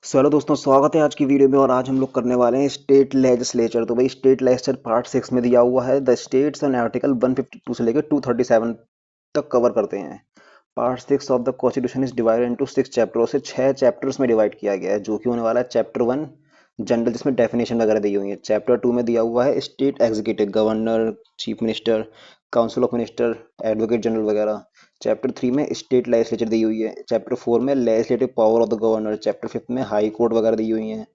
Hello दोस्तों, स्वागत है आज की वीडियो में। और आज हम लोग करने वाले हैं स्टेट लेजिस्लेचर। तो भाई स्टेट लेजिस्लेचर पार्ट 6 में दिया हुआ है द स्टेट्स एंड आर्टिकल 152 से लेकर 237 तक कवर करते हैं। Part 6 of the constitution is divided into 6 chapter. उसे 6 चैप्टर्स में डिवाइड किया गया है, जो कि होने वाला है चैप्टर 1 जनरल, जिसमें डेफिनेशन वगैरह दी हुई है। चैप्टर 2 में दिया हुआ है state executive, governor, chief minister, council of minister, advocate general वगैरह। चैप्टर 3 में स्टेट लेजिस्लेचर दी हुई है। चैप्टर 4 में legislative power of the governor. Chapter 5 में हाई कोर्ट वगैरह दी हुई है।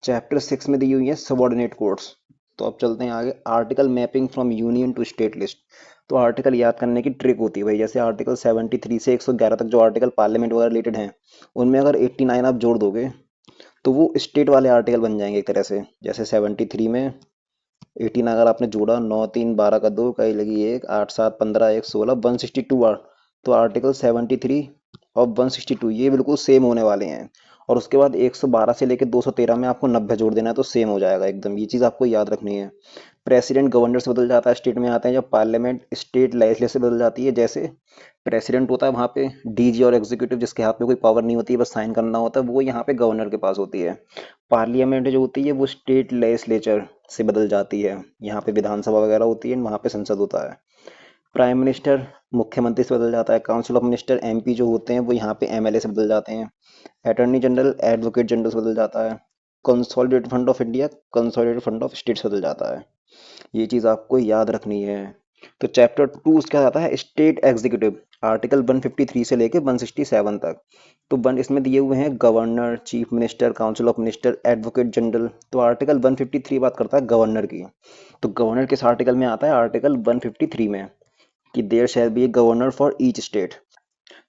चैप्टर 6 में दी हुई है सबॉर्डिनेट कोर्ट्स। तो अब चलते हैं आगे। Article mapping from union to state list. तो आर्टिकल याद करने की ट्रिक होती है भाई, जैसे आर्टिकल 73 से 111 तक जो आर्टिकल पार्लियामेंट वगैरह रिलेटेड हैं, उनमें अगर 89 आप जोड़ दोगे तो वो स्टेट वाले आर्टिकल बन जाएंगे एक तरह से। जैसे 73 में 18 अगर आपने जोड़ा, 9 3 12 का 2 कई लगी 1, 8 7 15 1 16, 162 आर। तो आर्टिकल 73 और 162 ये बिल्कुल सेम होने वाले हैं। और उसके बाद 112 से लेकर 213 में आपको 90 जोड़ देना है, तो सेम हो जाएगा एकदम। ये चीज़ आपको याद रखनी है। प्रेसिडेंट गवर्नर से बदल जाता है, स्टेट में आते हैं जब पार्लियामेंट स्टेट लेजिस्लेचर से बदल जाती है। जैसे प्रेसिडेंट होता है वहाँ पे डीजी और एग्जीक्यूटिव, जिसके हाथ में कोई पावर नहीं होती है, बस साइन करना होता है, वो यहाँ पे गवर्नर के पास होती है। पार्लियामेंट जो होती है वो स्टेट लेजिस्लेचर से बदल जाती है। यहाँ पे विधानसभा वगैरह होती है, वहाँ पे संसद होता है। प्राइम मिनिस्टर मुख्यमंत्री से बदल जाता है। काउंसिल ऑफ मिनिस्टर एमपी जो होते हैं वो यहाँ पे एमएलए से बदल जाते हैं। अटॉर्नी जनरल एडवोकेट जनरल से बदल जाता है। Consolidated fund of India consolidated fund of state से बदल जाता है। ये चीज आपको याद रखनी है। तो चैप्टर 2 उसका आता है स्टेट एग्जीक्यूटिव, आर्टिकल 153 से लेके 167 तक। तो वन इसमें दिए हुए हैं governor, chief minister, council of minister, advocate general. तो आर्टिकल 153 बात करता है गवर्नर की। तो गवर्नर किस आर्टिकल में आता है? आर्टिकल 153 में, कि there shall be a governor for each state.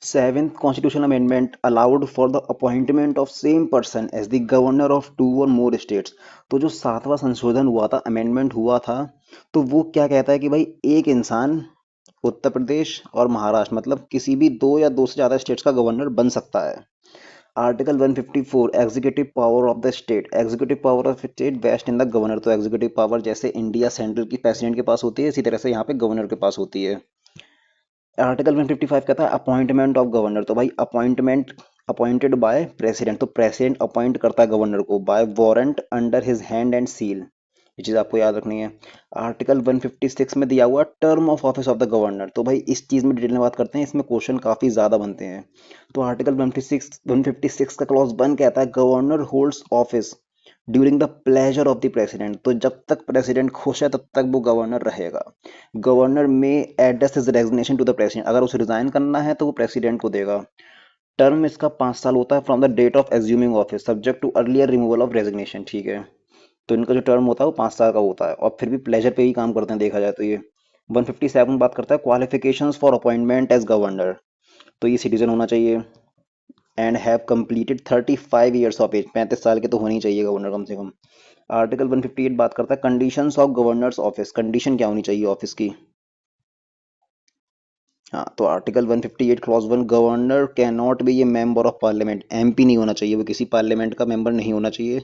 Seventh Constitutional Amendment allowed for the appointment of same person as the governor of two or more states। तो जो सातवां संशोधन हुआ था, अमेंडमेंट हुआ था, तो वो क्या कहता है कि भाई एक इंसान उत्तर प्रदेश और महाराष्ट्र, मतलब किसी भी दो या दो से ज्यादा स्टेट्स का गवर्नर बन सकता है। Article 154 executive power of the state. Executive power of state vest in the governor. तो एग्जीक्यूटिव पावर जैसे इंडिया सेंट्रल की प्रेसिडेंट के पास होती है, इसी तरह से यहाँ पे गवर्नर के पास होती है। आर्टिकल 155 कहता है अपॉइंटमेंट ऑफ गवर्नर। तो भाई अपॉइंटमेंट अपॉइंटेड बाय प्रेसिडेंट। तो प्रेसिडेंट अपॉइंट करता है गवर्नर को by warrant under his hand and seal. ये चीज आपको याद रखनी है। आर्टिकल 156 में दिया हुआ term of office of the governor. तो भाई इस चीज में डिटेल में बात करते हैं, इसमें क्वेश्चन काफी ज्यादा बनते हैं। तो आर्टिकल 156 का क्लॉज 1 कहता है governor holds office during the pleasure of the president. तो जब तक प्रेसिडेंट खुश है तब तक वो गवर्नर रहेगा। गवर्नर में address is resignation to the president. अगर उसे रिजाइन करना है तो वो प्रेसिडेंट को देगा। टर्म इसका 5 साल होता है from the date of assuming office subject to earlier removal of resignation. ठीक है, तो इनका जो टर्म होता है वो 5 साल का होता है, और फिर भी प्लेजर पे ही काम करते हैं देखा जाए तो। ये 157 बात करता है qualifications for appointment as governor. तो ये सिटीजन होना चाहिए and have completed 35 years of age. 35 साल के तो होनी चाहिए गवर्नर कम से कम। आर्टिकल 158 बात करता है conditions of governors office. Condition क्या होनी चाहिए ऑफिस की? हाँ, तो article 158 clause 1, governor can not B A member of parliament. MP नहीं होना चाहिए वो, किसी पार्लियामेंट का मेंबर नहीं होना चाहिए,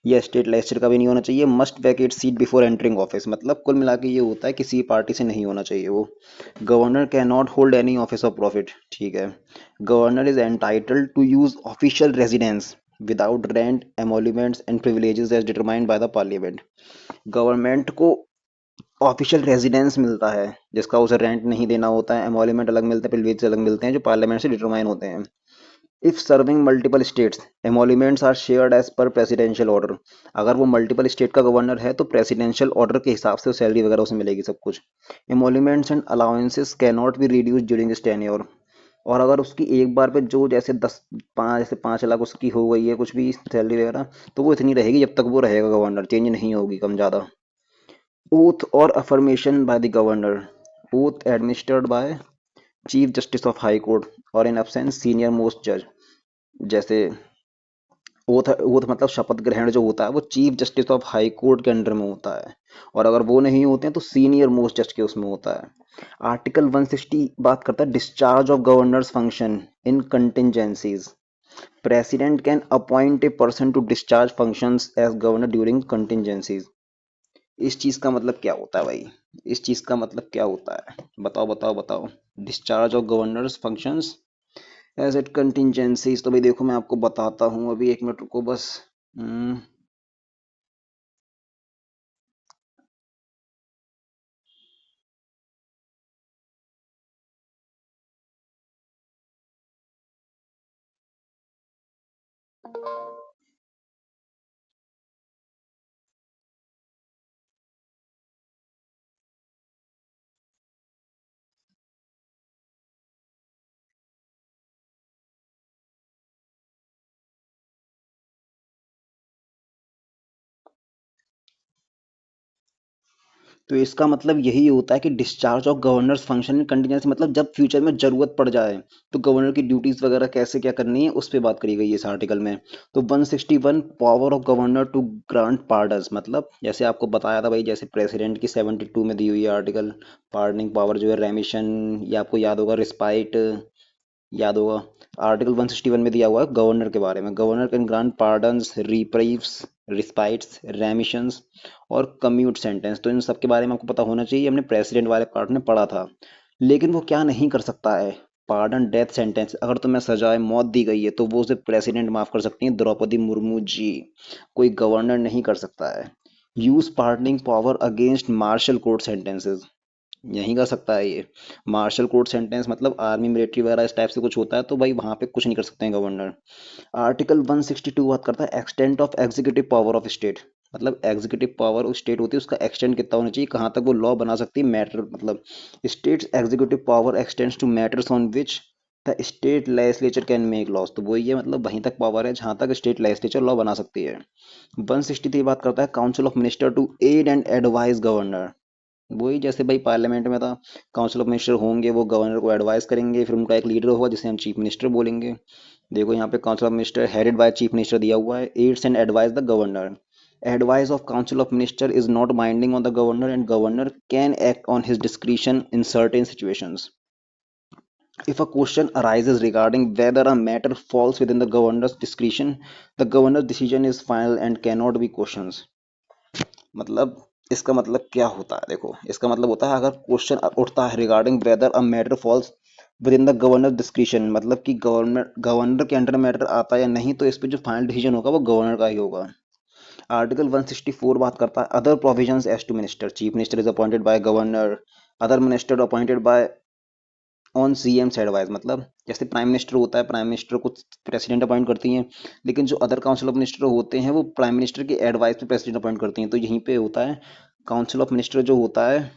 या स्टेट लेजिस्लेचर का भी नहीं होना चाहिए। मस्ट वैकेट सीट बिफोर एंटरिंग ऑफिस। मतलब कुल मिला के ये होता है किसी पार्टी से नहीं होना चाहिए वो। Governor can not hold any office of profit. ठीक है। Governor is entitled to use official residence without rent, emoluments and privileges as determined by the parliament. Government को ऑफिशियल रेजिडेंस मिलता है जिसका उसे रेंट नहीं देना होता है, एमोल्यूमेंट अलग मिलते हैं, प्रिविलेज अलग मिलते हैं, जो पार्लियामेंट से डिटरमाइन होते हैं। If serving multiple states, emoluments are shared as per presidential order. अगर वो मल्टीपल स्टेट का गवर्नर है तो प्रेसिडेंशियल ऑर्डर के हिसाब से सैलरी वगैरह उसे मिलेगी सब कुछ। Emoluments and allowances can not be reduce during this tenure. और अगर उसकी एक बार पे जो जैसे 5 लाख उसकी हो गई है कुछ भी सैलरी वगैरह, तो वो इतनी रहेगी जब तक वो रहेगा गवर्नर, चेंज नहीं होगी कम ज़्यादा। Oath or affirmation by the governor. Oath administered by Chief Justice of High Court और in absence senior most judge। जैसे ओथ मतलब शपथ ग्रहण जो होता है वो chief justice of high court के अंडर में होता है, और अगर वो नहीं होते हैं तो सीनियर मोस्ट जज के उसमें होता है। आर्टिकल 160 बात करता है discharge of governor's function in contingencies. President can appoint a person to discharge functions as governor during contingencies. इस चीज का मतलब क्या होता है भाई? इस चीज का मतलब क्या होता है? बताओ बताओ बताओ। Discharge of governors functions asset contingencies तो भाई देखो मैं आपको बताता हूँ, अभी एक मिनट रुको बस। हम्म, तो इसका मतलब यही होता है कि discharge of governor's function in contingency, मतलब जब फ्यूचर में जरूरत पड़ जाए तो गवर्नर की ड्यूटीज वगैरह कैसे क्या करनी है उस पर बात करी गई है इस आर्टिकल में। तो 161 power of governor to grant pardons, मतलब जैसे आपको बताया था भाई, जैसे प्रेसिडेंट की 72 में दी हुई है आर्टिकल, पार्डनिंग पावर जो है, रेमिशन, ये आपको याद होगा, रिस्पाइट याद होगा। आर्टिकल 161 में दिया हुआ है गवर्नर के बारे में, governor can grant pardons, reprieves, respites, remissions और कम्यूट सेंटेंस। तो इन सब के बारे में आपको पता होना चाहिए, हमने प्रेसिडेंट वाले पार्ट में पढ़ा था। लेकिन वो क्या नहीं कर सकता है, पार्डन डेथ सेंटेंस, अगर तुम्हें सजाए मौत दी गई है तो वो उसे प्रेसिडेंट माफ कर सकती हैं, द्रौपदी मुर्मू जी, कोई गवर्नर नहीं कर सकता है। Use pardoning power against martial court sentences, यहीं कर सकता है ये। मार्शल कोर्ट सेंटेंस मतलब आर्मी मिलिट्री वगैरह इस टाइप से कुछ होता है तो भाई वहां पे कुछ नहीं कर सकते हैं गवर्नर। आर्टिकल 162 बात करता है extent of executive power of state, मतलब एग्जीक्यूटिव पावर उस स्टेट होती है उसका एक्सटेंड कितना होना चाहिए, कहाँ तक वो लॉ बना सकती है, मैटर मतलब state's executive power extends to matters on which the state legislature can make laws. तो वही है, मतलब वहीं तक पावर है जहां तक स्टेट लेजिस्लेचर लॉ बना सकती है। 163 बात करता है council of minister to aid and advise governor, वही जैसे भाई पार्लियामेंट में था, काउंसिल ऑफ मिनिस्टर होंगे, वो गवर्नर को एडवाइस करेंगे, फिर उनका एक लीडर होगा जिसे हम चीफ मिनिस्टर बोलेंगे। देखो यहाँ पे council of minister headed by chief minister दिया हुआ है, aids and advise the governor. Advice of council of minister is not binding on the governor and governor can act on his discretion in certain situations. If a question arises regarding whether a matter falls within the governor's discretion, the governor's decision is final and cannot be questioned। मतलब इसका मतलब क्या होता है, देखो इसका मतलब होता है अगर क्वेश्चन उठता है regarding whether a matter falls within the governor discretion, मतलब कि गवर्नर के अंडर मैटर आता है या नहीं, तो इस पे जो फाइनल डिसीजन होगा वो गवर्नर का ही होगा। आर्टिकल 164 बात करता है other provisions as to minister, chief minister is appointed by governor, other minister appointed by on CM से एडवाइस, मतलब जैसे प्राइम मिनिस्टर होता है, प्राइम मिनिस्टर को प्रेसिडेंट अपॉइंट करती हैं, लेकिन जो अदर काउंसिल ऑफ मिनिस्टर होते हैं वो प्राइम मिनिस्टर की एडवाइस पे प्रेसिडेंट अपॉइंट करती हैं। तो यहीं पे होता है काउंसिल ऑफ मिनिस्टर जो होता है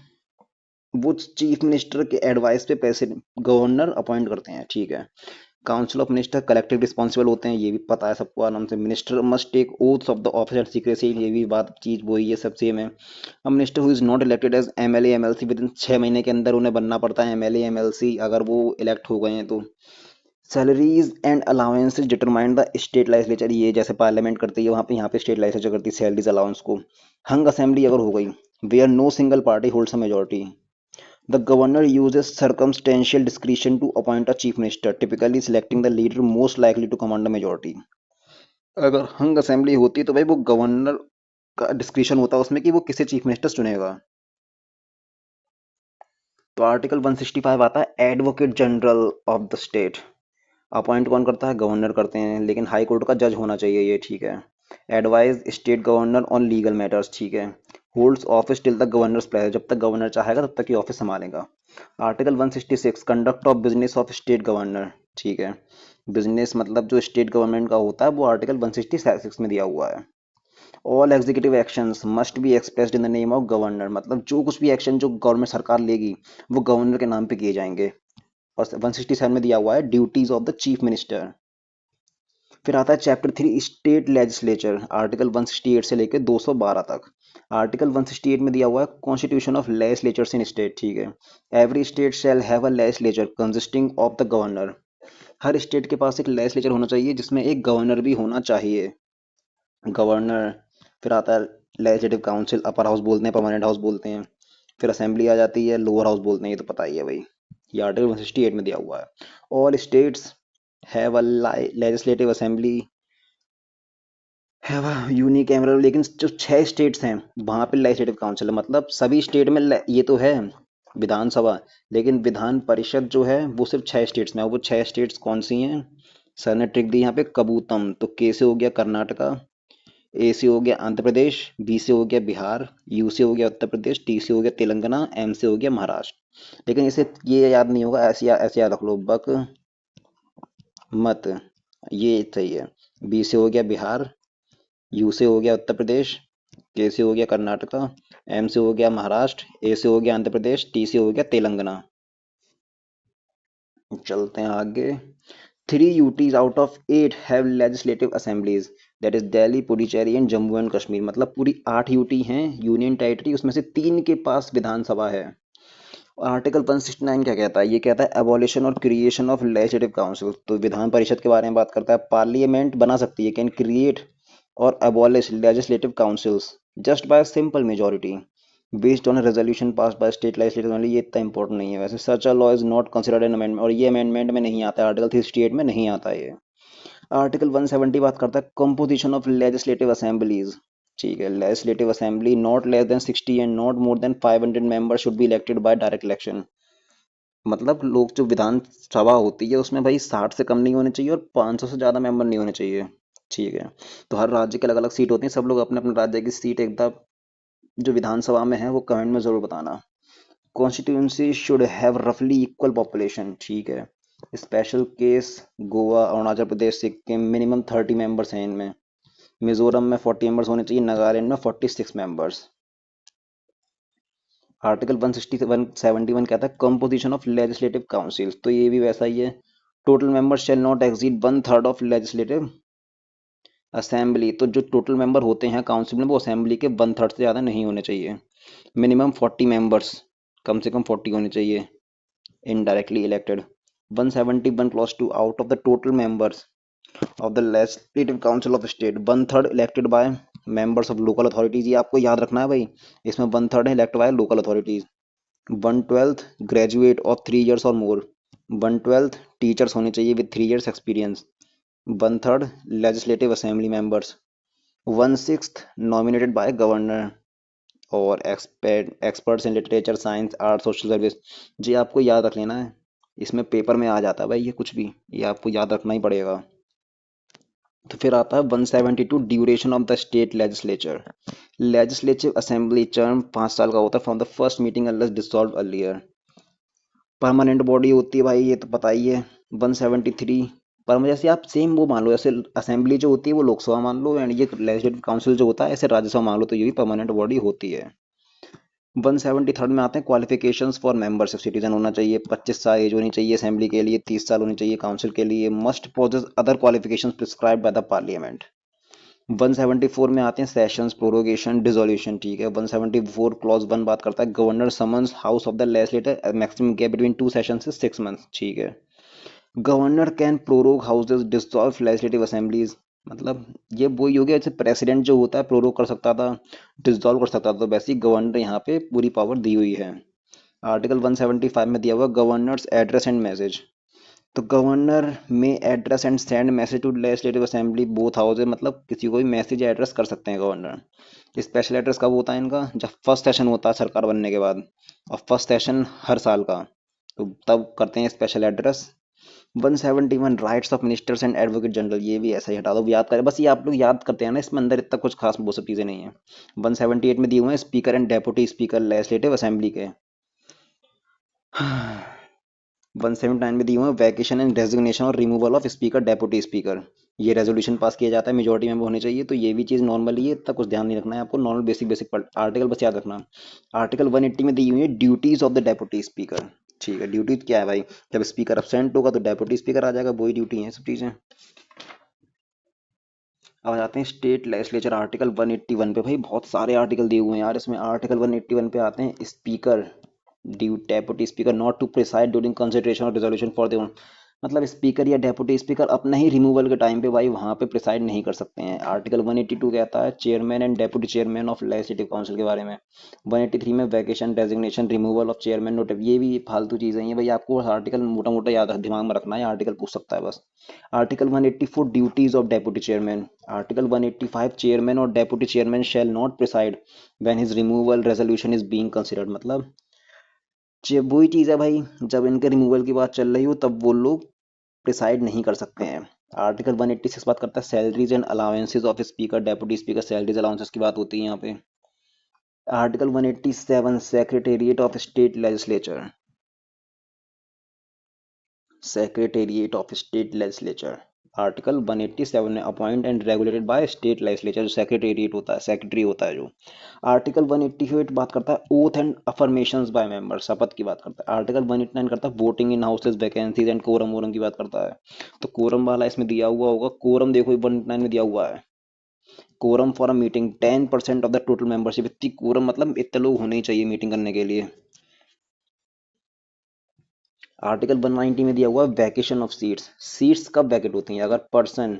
वो चीफ मिनिस्टर के एडवाइस पे प्रेसिडेंट गवर्नर अपॉइंट करते हैं, ठीक है। Council of minister collective responsible होते हैं, ये भी पता है सबको आराम से। Minister must take oaths of the office and secrecy, ये भी बात चीज वही है, सब सेम है। अब minister who is not elected as MLA MLC within 6 महीने के अंदर उन्हें बनना पड़ता है एमएलए एमएलसी, अगर वो इलेक्ट हो गए हैं तो। Salaries and allowances determine the state legislature, ये जैसे पार्लियामेंट करती है वहाँ पे, यहाँ पे स्टेट लेजिस्लेचर करती है सैलरीज अलाउंस को। हंग असेंबली अगर हो गई, where no single party holds a majority, the governor uses circumstantial discretion to appoint a chief minister, typically selecting the leader most likely to command a majority। अगर हंग assembly होती है तो भाई वो गवर्नर का डिस्क्रिशन होता है उसमें कि वो किसे चीफ मिनिस्टर चुनेगा। तो आर्टिकल 165 आता है advocate general of the state, appoint कौन करता है, गवर्नर करते हैं, लेकिन हाई कोर्ट का जज होना चाहिए ये, ठीक है। Advise state governor on legal matters, ठीक है। Holds office till the governors pleasure, जब तक गवर्नर चाहेगा तब तक ये ऑफिस संभालेगा। Article 166 conduct of business of state governor, ठीक है। बिजनेस मतलब जो स्टेट गवर्नमेंट का होता है वो आर्टिकल 166 में दिया हुआ है। All executive actions must be expressed in the name of governor, मतलब जो कुछ भी एक्शन जो गवर्नमेंट सरकार लेगी वो गवर्नर के नाम पे किए जाएंगे। और 167 में दिया हुआ है duties of the chief minister. फिर आता है चैप्टर 3 स्टेट लेजिस्लेचर, आर्टिकल 168 से लेकर 212 तक। आर्टिकल 168 में दिया हुआ है constitution of legislatures in state, ठीक है। Every state shall have a legislature consisting of the governor, her state के पास एक लेजिस्लेचर होना चाहिए जिसमें एक गवर्नर भी होना चाहिए, गवर्नर। फिर आता है लेजिस्लेटिव काउंसिल, अपर हाउस बोलते हैं, परमानेंट हाउस बोलते हैं। फिर असेंबली आ जाती है, लोअर हाउस बोलते हैं, ये तो पता ही है भाई, ये आर्टिकल 168 में दिया हुआ है। All states have a legislative assembly, have a unicameral, लेकिन जो 6 स्टेट्स हैं वहां पे लेजिस्लेटिव काउंसिल है, मतलब सभी स्टेट में ये तो है विधानसभा, लेकिन विधान परिषद जो है वो सिर्फ 6 स्टेट्स में है। वो 6 स्टेट्स कौन सी हैं? सर ने ट्रिक दी यहाँ पे, कबूतम। तो के से हो गया कर्नाटका, ए से हो गया आंध्र प्रदेश, बी से हो गया बिहार, यू से हो गया उत्तर प्रदेश, टी से हो गया तेलंगाना, एम से हो गया महाराष्ट्र। लेकिन इसे ये याद नहीं होगा, ऐसे ऐसे याद रख लो, बक मत, ये सही है। बी से हो गया बिहार, यू से हो गया उत्तर प्रदेश, के से हो गया कर्नाटका, एम से हो गया महाराष्ट्र, ए से हो गया आंध्र प्रदेश, टी से हो गया तेलंगाना। चलते हैं आगे। 3 UTs out of 8 have legislative assemblies, that is Delhi, Puducherry and Jammu and Kashmir. मतलब पूरी 8 UT हैं यूनियन टेरिटरी, उसमें से 3 के पास विधानसभा है। और आर्टिकल 169 क्या कहता है? ये कहता है एबॉलिशन और क्रिएशन ऑफ लेजिस्लेटिव काउंसिल। तो विधान परिषद के बारे में बात करता है, पार्लियामेंट बना सकती है, कैन क्रिएट और abolish legislative councils just by simple majority based on resolution pass by state legislative only. ये इतना इंपॉर्टेंट नहीं है वैसे। Such a law is not considered an amendment, और ये अमेंडमेंट में नहीं आता है, आर्टिकल 368 में नहीं आता है ये। आर्टिकल 170 बात करता है कंपोजिशन ऑफ लेजिस्लेटिव असेंबलीज। ठीक है, legislative assembly not less than 60 and not more than 500 member should be elected by direct election. मतलब लोग जो विधान सभा होती है उसमें भाई 60 से कम नहीं होने चाहिए और 500 से ज्यादा मेंबर नहीं होने चाहिए। ठीक है, तो हर राज्य की अलग अलग सीट होती है, सब लोग अपने अपने राज्य की सीट एकदम जो विधानसभा में है वो कमेंट में जरूर बताना। कॉन्स्टिट्यूंसी शुड हैव रफली इक्वल पॉपुलेशन। ठीक है, special case Goa, Arunachal Pradesh, Sikkim, minimum 30 members हैं इनमें। मिजोरम में 40 मेंबर्स होने चाहिए, नागालैंड में 46 मेंबर्स। आर्टिकल 171 कहता है कंपोजिशन ऑफ लेजिस्लेटिव काउंसिल, तो ये भी वैसा ही है। Total members shall not exceed 1/3 of legislative assembly. तो जो टोटल मेंबर होते हैं काउंसिल में वो असेंबली के 1/3 से ज़्यादा नहीं होने चाहिए। मिनिमम 40 मेंबर्स, कम से कम 40 होने चाहिए indirectly elected. 171 clause 2 out of the total members of the legislative council of state 1/3 elected by members of local authorities। ये आपको याद रखना है भाई, इसमें 1/3 है elect by local authorities. 1/12 graduate of 3 years और मोर। 1/12 टीचर्स होने चाहिए with 3 years experience. 1/3 legislative assembly members. 1/6 nominated by governor और experts in literature, science, art, social service. जी आपको याद रख लेना है, इसमें पेपर में आ जाता है भाई ये कुछ भी, ये आपको याद रखना ही पड़ेगा। तो फिर आता है 172 duration of the state legislature. Legislative assembly term 5 साल का होता है from the first meeting unless dissolve earlier. Permanent body होती है भाई, ये तो पता ही है। 173 पर जैसे आप सेम वो मान लो, जैसे असेंबली जो होती है वो लोकसभा मान लो, एंड ये लेजिस्लेटिव काउंसिल जो होता है ऐसे राज्यसभा मान लो, तो ये भी परमानेंट बॉडी होती है। 173 में आते हैं क्वालिफिकेशंस फॉर मेंबरशिप। सिटीजन होना चाहिए, 25 साल एज होनी चाहिए असेंबली के लिए, 30 साल होनी चाहिए काउंसिल के लिए। Must possess other qualifications prescribed by the parliament. 174 में आते हैं सेशंस, प्रोरोगेशन, डिसोल्यूशन। ठीक है, 174 क्लॉज 1 बात करता है governor summons house of the legislator maximum gap between 2 session से 6 months। ठीक है, governor can prorogue houses dissolve legislative assemblies. मतलब ये वही हो गया जैसे प्रेसिडेंट जो होता है प्रोरोग कर सकता था, डिसॉल्व कर सकता था, तो वैसे ही गवर्नर यहाँ पे पूरी पावर दी हुई है। आर्टिकल 175 में दिया हुआ गवर्नर्स एड्रेस एंड मैसेज। तो गवर्नर में address and send message to legislative assembly both houses, मतलब किसी को भी मैसेज एड्रेस कर सकते हैं गवर्नर। स्पेशल एड्रेस कब होता है इनका? जब फर्स्ट सेशन होता है सरकार बनने के बाद, और फर्स्ट सेशन हर साल का, तो तब करते हैं special address. 171 rights of ministers and advocate general, ये भी ऐसा ही हटा दो, याद करें बस, ये आप लोग याद करते हैं ना, इसमें अंदर इतना कुछ खास वो सब चीज़ें नहीं है। 178 में दिए हुए हैं speaker and deputy speaker legislative assembly के। 179 में दिए हुए हैं वैकेशन एंड रेजिग्नेशन और removal of speaker deputy speaker. ये रेजोल्यूशन पास किया जाता है, मेजोरिटी में होने चाहिए, तो ये भी चीज़ नॉर्मली है, इतना कुछ ध्यान नहीं रखना है आपको, नॉर्मल बेसिक बेसिक आर्टिकल बस याद रखना। आर्टिकल 180 में दी हुई है duties of the deputy speaker. ठीक है, ड्यूटी क्या है भाई? जब स्पीकर अब्सेंट होगा तो डेप्यूटी स्पीकर आ जाएगा, वही ड्यूटी है सब चीज़ें। अब आ जाते हैं स्टेट लेजिस्लेचर आर्टिकल 181 पे। भाई बहुत सारे आर्टिकल दिए हुए हैं यार इसमें। आर्टिकल 181 पे आते हैं speaker due deputy speaker not to preside during consideration और रिजोल्यूशन फॉर द, मतलब स्पीकर या डेप्यूटी स्पीकर अपने ही रिमूवल के टाइम पे भाई वहां पे प्रिसाइड नहीं कर सकते हैं। आर्टिकल 182 कहता है chairman and deputy chairman of legislative council के बारे में। 183 में vacation, designation, removal of chairman, note, ये भी फालतू चीजें हैं भाई, आपको आर्टिकल मोटा मोटा याद दिमाग में रखना है, आर्टिकल पूछ सकता है बस। Article 184 duties of deputy chairman. Article 185 chairman और deputy chairman shall not preside when his removal resolution is being considered. मतलब वही चीज़ है भाई, जब इनके रिमूवल की बात चल रही हो तब वो लोग डिसाइड नहीं कर सकते हैं। आर्टिकल 186 बात करता है salaries and allowances of speaker deputy speaker, salaries allowances की बात होती है यहाँ पे। Article 187 secretariat of state legislature, secretariat of state legislature, article 187 में appoint and regulated by state legislature, जो सेक्रेटेरिएट होता है, सेक्रेटरी होता है जो। आर्टिकल 188 बात करता है oath and affirmations by member, शपथ की बात करता है। आर्टिकल 189 करता है voting in houses vacancies and quorum वोरम की बात करता है। तो कोरम वाला इसमें दिया हुआ होगा, कोरम देखो 189 में दिया हुआ है, quorum for a meeting 10% of the total membership. इतनी कोरम मतलब इतने लोग होने ही चाहिए मीटिंग करने के लिए। आर्टिकल 190 में दिया हुआ है वैकेशन ऑफ सीट्स, सीट्स कब वैकेट होती हैं, अगर person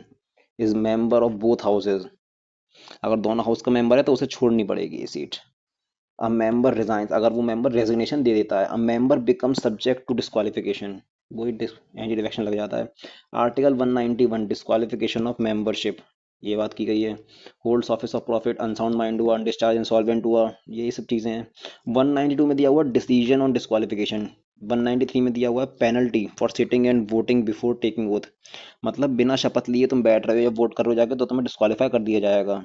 is member of both houses, अगर दोनों हाउस का मेंबर है तो उसे छोड़नी पड़ेगी ये सीट। अ मेंबर रिजाइंस, अगर वो मेंबर रेजिग्नेशन दे देता है, a member become subject to disqualification, वही एंटी डिफेक्शन लग जाता है। आर्टिकल 191 डिस्क्वालिफिकेशन ऑफ मेंबरशिप, ये बात की गई है। Holds office of profit, unsound mind हुआ, अनडिस्चार्ज, इंसॉल्वेंट हुआ, यही सब चीज़ें हैं। 192 में दिया हुआ डिसीजन ऑन डिस्क्वालिफिकेशन। 193 में दिया हुआ है penalty for sitting and voting before taking oath, मतलब बिना शपथ लिए तुम बैठ रहे हो या वोट कर रहे हो जाके तो तुम्हें डिस्क्वालीफाई कर दिया जाएगा।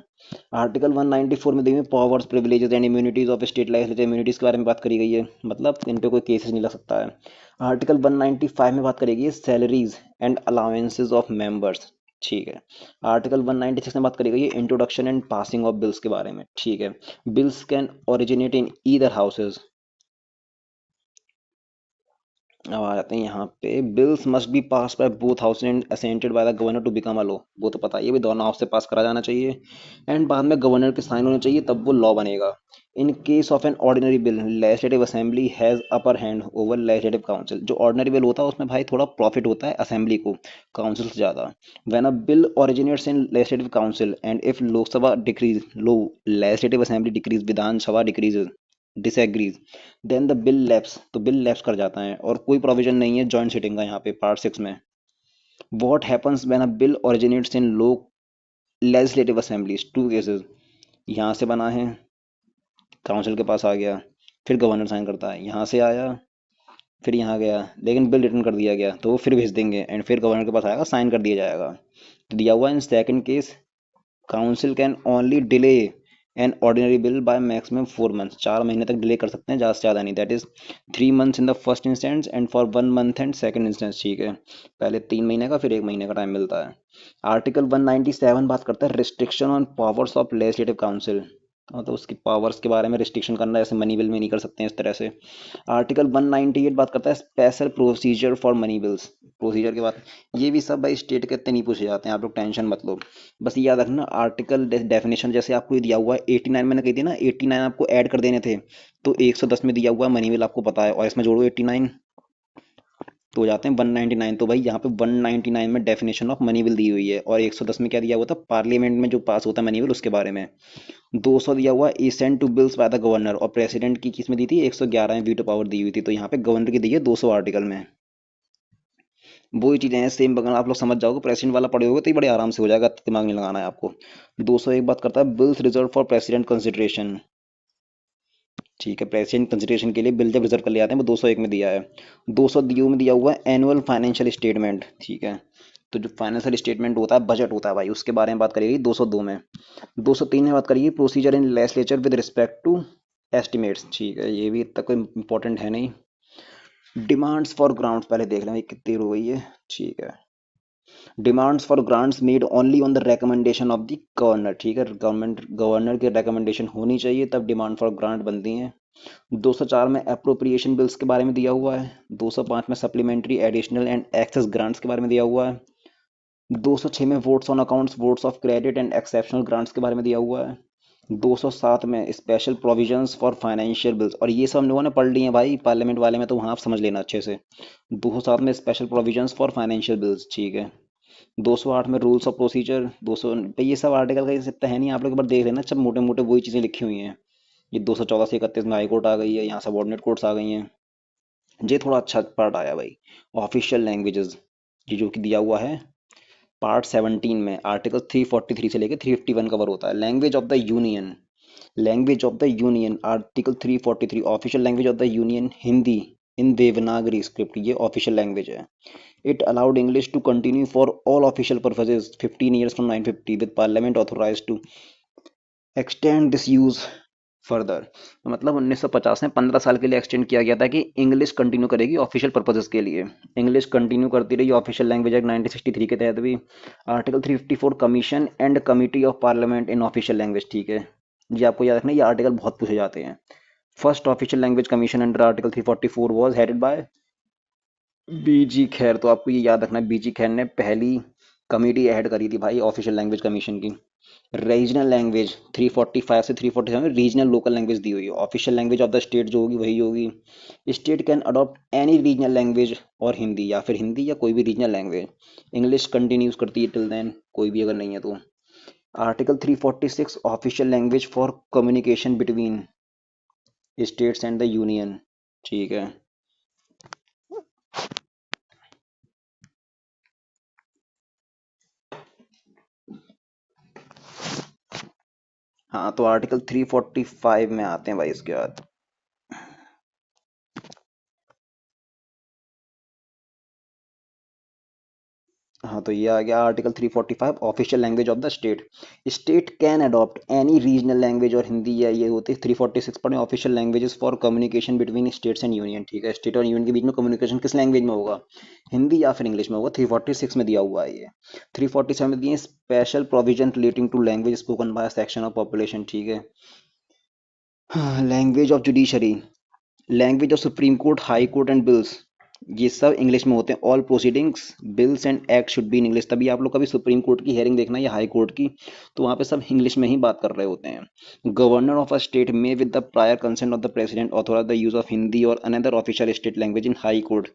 आर्टिकल 194 में दी हुई powers privileges and immunities of state legislative immunities के बारे में बात करी गई है, मतलब इन पे कोई केसेस नहीं लग सकता है। आर्टिकल 195 में बात करेगी salaries and allowances of members, ठीक है। आर्टिकल 196 में बात करी गई है introduction and passing of bills के बारे में, ठीक है। Bills can originate in either houses. अब आ जाते हैं यहाँ पे, bills must be pass by both house and assented by the governor to become a law, वो तो पता ही है भी दोनों हाउस से पास करा जाना चाहिए एंड बाद में गवर्नर के साइन होने चाहिए तब वो लॉ बनेगा। In case of an ordinary bill legislative assembly has upper hand over legislative council, जो ऑर्डिनरी बिल होता है उसमें भाई थोड़ा प्रॉफिट होता है असेंबली को काउंसिल से ज़्यादा। When a bill originates in legislative council and if Lok Sabha decrease low legislative assembly decrease, Vidhan Sabha decrease disagrees, then the bill lapse, तो बिल लैप्स कर जाता है और कोई प्रोविजन नहीं है जॉइंट सिटिंग का यहाँ पे पार्ट 6 में। What happens when a bill originates in low legislative assemblies, two cases, यहाँ से बना है काउंसिल के पास आ गया, फिर गवर्नर साइन करता है, यहाँ से आया फिर यहाँ गया लेकिन बिल रिटर्न कर दिया गया तो वो फिर भेज देंगे एंड फिर गवर्नर के पास आएगा साइन कर दिया जाएगा। तो दिया हुआ in second case council can only delay an ordinary bill by maximum 4 months, 4 महीने तक डिले कर सकते हैं, ज़्यादा से ज़्यादा नहीं, that is 3 months in the first instance and for 1 month and second instance, ठीक है। पहले 3 महीने का फिर 1 महीने का टाइम मिलता है। आर्टिकल 197 बात करता है restriction on powers of legislative council, तो उसकी पावर्स के बारे में रिस्ट्रिक्शन करना है, जैसे मनी बिल में नहीं कर सकते हैं इस तरह से। आर्टिकल 198 बात करता है special procedure for money bills, procedure के बाद ये भी सब भाई स्टेट के इतने नहीं पूछे जाते हैं, आप लोग टेंशन मत लो। बस ये याद रखना आर्टिकल डेफिनेशन जैसे आपको ये दिया हुआ है 89 मैंने कही थी ना, 89 आपको ऐड कर देने थे, तो 110 में दिया हुआ है मनी बिल आपको पता है और इसमें जोड़ो 89 तो हो जाते हैं 199। तो भाई यहाँ पे 199 में डेफिनेशन ऑफ मनी बिल दी हुई है और 110 में क्या दिया हुआ था, पार्लियामेंट में जो पास होता है मनी बिल उसके बारे में। 200 दिया हुआ assent to bills by the governor, और प्रेसिडेंट की किस में दी थी, 111 में वीटो पावर दी हुई थी, तो यहाँ पे गवर्नर की दी है 200 आर्टिकल में। वो ही चीज़ें हैं सेम, अगर आप लोग समझ जाओगे प्रेसिडेंट वाला पढ़े होगे तो ये बड़े आराम से हो जाएगा, दिमाग नहीं लगाना है आपको। 201 बात करता है bills reserve for president consideration, ठीक है, प्रेसिडेंट कंसिडरेशन के लिए बिल जब रिजर्व कर ले आते हैं वो 201 में दिया है। 202 में दिया हुआ है एनुअल फाइनेंशियल स्टेटमेंट, ठीक है। तो जो फाइनेंशियल स्टेटमेंट होता है बजट होता है भाई, उसके बारे में बात करेगी 202 में। 203 में बात करेगी procedure in legislature with respect to estimates, ठीक है, ये भी इतना कोई इंपॉर्टेंट है नहीं। डिमांड्स फॉर ग्रांट्स पहले देख लें भाई कितनी देर हो गई है, ठीक है। Demands for grants made only on the recommendation of the governor, ठीक है, गवर्नर की रिकमेंडेशन होनी चाहिए तब डिमांड फॉर ग्रांट बनती हैं। 204 में अप्रोप्रिएशन बिल्स के बारे में दिया हुआ है। 205 में supplementary additional and excess grants के बारे में दिया हुआ है। 206 में votes on accounts votes of credit and exceptional grants के बारे में दिया हुआ है। 207 में special provisions for financial bills, और ये सब हम लोगों ने पढ़ लिए हैं भाई पार्लियामेंट वाले में, तो वहाँ आप समझ लेना अच्छे से। 207 में special provisions for financial bills, ठीक है। 208 में रूल्स ऑफ प्रोसीजर, 200 पे ये सब आर्टिकल का इतना है नहीं, आप लोग एक बार देख लेना, सब मोटे मोटे वही चीज़ें लिखी हुई हैं। ये 214 से 31 में हाई कोर्ट आ गई है, यहाँ सबॉर्डिनेट कोर्ट्स आ गई हैं, ये थोड़ा अच्छा पार्ट आया भाई। ऑफिशियल लैंग्वेजेस, ये जो कि दिया हुआ है पार्ट 17 में, आर्टिकल 343 से लेकर 351 कवर होता है। Language of the union, language of the union article 343 official language of the union Hindi in Devanagari script, ये ऑफिशियल लैंग्वेज है। It allowed English to continue for all official purposes 15 years from 950 with parliament authorise to extend this use further. मतलब 1950 में 15 साल के लिए extend किया गया था कि इंग्लिश कंटिन्यू करेगी ऑफिशियल पर्पसेस के लिए। इंग्लिश कंटिन्यू करती रही ऑफिशियल लैंग्वेज एक्ट 1963 के तहत भी। Article 354 commission and committee of parliament in official language, ठीक है। जी आपको याद रखना, ये आर्टिकल बहुत पूछे जाते हैं। First official language commission under article 344 was headed by B G Kher. तो आपको ये याद रखना है, बीजी खैर ने पहली कमेटी ऐड करी थी भाई ऑफिशियल लैंग्वेज कमीशन की। रीजनल लैंग्वेज 345 से 347 रीजनल लोकल लैंग्वेज दी हुई है। Official language of the state जो होगी वही होगी। State can adopt any regional language और हिंदी, या फिर हिंदी या कोई भी रीजनल लैंग्वेज। इंग्लिश कंटिन्यूज करती है टिल देन, कोई भी अगर नहीं है तो। Article 346 official language for communication between states and the union, ठीक है। हाँ तो आर्टिकल 345 में आते हैं भाई इसके बाद। हाँ तो ये आ गया article 345 official language of the state. State can adopt any regional language और हिंदी, या ये होती है 346 पढ़े official languages for communication between states and union, ठीक है। स्टेट और यूनियन के बीच में कम्युनिकेशन किस लैंग्वेज में होगा, हिंदी या फिर इंग्लिश में होगा। 346 में दिया हुआ है ये। 347 में दिए special provision relating to language spoken by section of population, ठीक है। हाँ, language of judiciary, language of supreme court, high court and bills, ये सब इंग्लिश में होते हैं। All proceedings bills and act should be in English. तभी आप लोग कभी सुप्रीम कोर्ट की हेयरिंग देखना या हाई कोर्ट की, तो वहाँ पे सब इंग्लिश में ही बात कर रहे होते हैं। गवर्नर ऑफ अ स्टेट में with the prior consent of the president authorise the use of Hindi और another official state language in high court.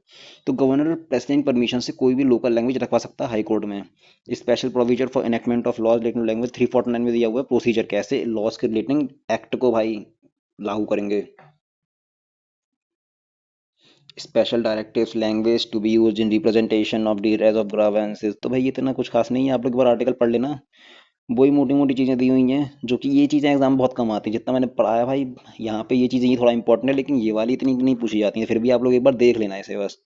तो गवर्नर प्रेसिडेंट परमिशन से कोई भी लोकल लैंग्वेज रखवा सकता है हाई कोर्ट में। Special provision for enactment of laws relating language 349 में दिया हुआ है प्रोसीजर, कैसे लॉज के रिलेटिंग एक्ट को भाई लागू करेंगे। Special directives language to be used in representation of redress of grievances. तो भाई ये इतना कुछ खास नहीं है, आप लोग एक बार आर्टिकल पढ़ लेना। वही मोटी मोटी चीज़ें दी हुई हैं, जो कि ये चीज़ें एग्जाम बहुत कम आती हैं जितना मैंने पढ़ाया भाई। यहाँ पे ये चीज़ें ये थोड़ा इंपॉर्टेंट है, लेकिन ये वाली इतनी नहीं पूछी जाती हैं। फिर भी आप लोग एक बार देख लेना इसे बस।